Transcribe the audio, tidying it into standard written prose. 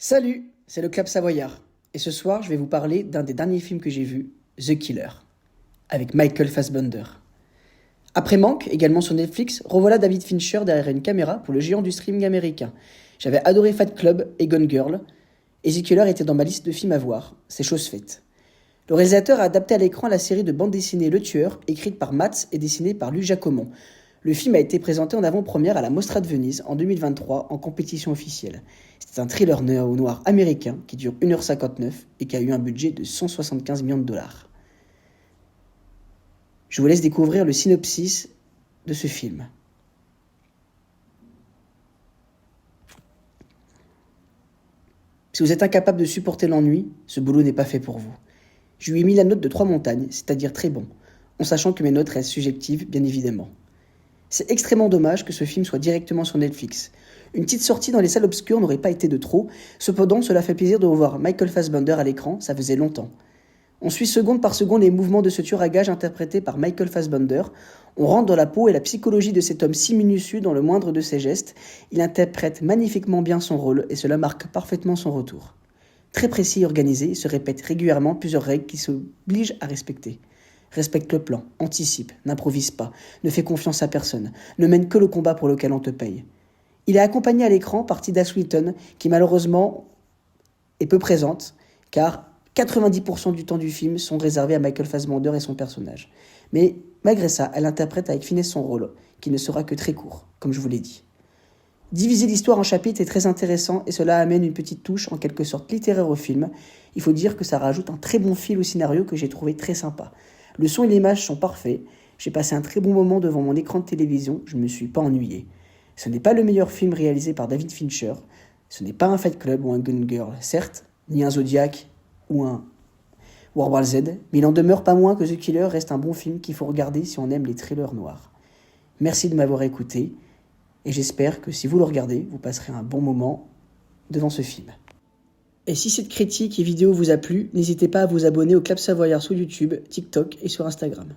Salut, c'est le Club Savoyard. Et ce soir, je vais vous parler d'un des derniers films que j'ai vu, The Killer, avec Michael Fassbender. Après Manque, également sur Netflix, revoilà David Fincher derrière une caméra pour le géant du streaming américain. J'avais adoré Fight Club et Gone Girl, et The Killer était dans ma liste de films à voir, c'est chose faite. Le réalisateur a adapté à l'écran la série de bande dessinée Le Tueur, écrite par Mats et dessinée par Luc Jacomon. Le film a été présenté en avant-première à la Mostra de Venise en 2023 en compétition officielle. C'est un thriller néo-noir américain qui dure 1h59 et qui a eu un budget de 175 millions de dollars. Je vous laisse découvrir le synopsis de ce film. Si vous êtes incapable de supporter l'ennui, ce boulot n'est pas fait pour vous. Je lui ai mis la note de 3 montagnes, c'est-à-dire très bon, en sachant que mes notes restent subjectives, bien évidemment. C'est extrêmement dommage que ce film soit directement sur Netflix. Une petite sortie dans les salles obscures n'aurait pas été de trop, cependant cela fait plaisir de revoir Michael Fassbender à l'écran, ça faisait longtemps. On suit seconde par seconde les mouvements de ce tueur à gages interprété par Michael Fassbender. On rentre dans la peau et la psychologie de cet homme si minutieux dans le moindre de ses gestes. Il interprète magnifiquement bien son rôle et cela marque parfaitement son retour. Très précis et organisé, il se répète régulièrement plusieurs règles qu'il s'oblige à respecter. Respecte le plan, anticipe, n'improvise pas, ne fait confiance à personne, ne mène que le combat pour lequel on te paye. Il est accompagné à l'écran par Tilda Swinton, qui malheureusement est peu présente, car 90% du temps du film sont réservés à Michael Fassbender et son personnage. Mais malgré ça, elle interprète avec finesse son rôle, qui ne sera que très court, comme je vous l'ai dit. Diviser l'histoire en chapitres est très intéressant et cela amène une petite touche en quelque sorte littéraire au film. Il faut dire que ça rajoute un très bon fil au scénario que j'ai trouvé très sympa. Le son et l'image sont parfaits, j'ai passé un très bon moment devant mon écran de télévision, je ne me suis pas ennuyé. Ce n'est pas le meilleur film réalisé par David Fincher, ce n'est pas un Fight Club ou un Gone Girl, certes, ni un Zodiac ou un World War Z, mais il en demeure pas moins que The Killer reste un bon film qu'il faut regarder si on aime les thrillers noirs. Merci de m'avoir écouté, et j'espère que si vous le regardez, vous passerez un bon moment devant ce film. Et si cette critique et vidéo vous a plu, n'hésitez pas à vous abonner au Club Savoyard sur YouTube, TikTok et sur Instagram.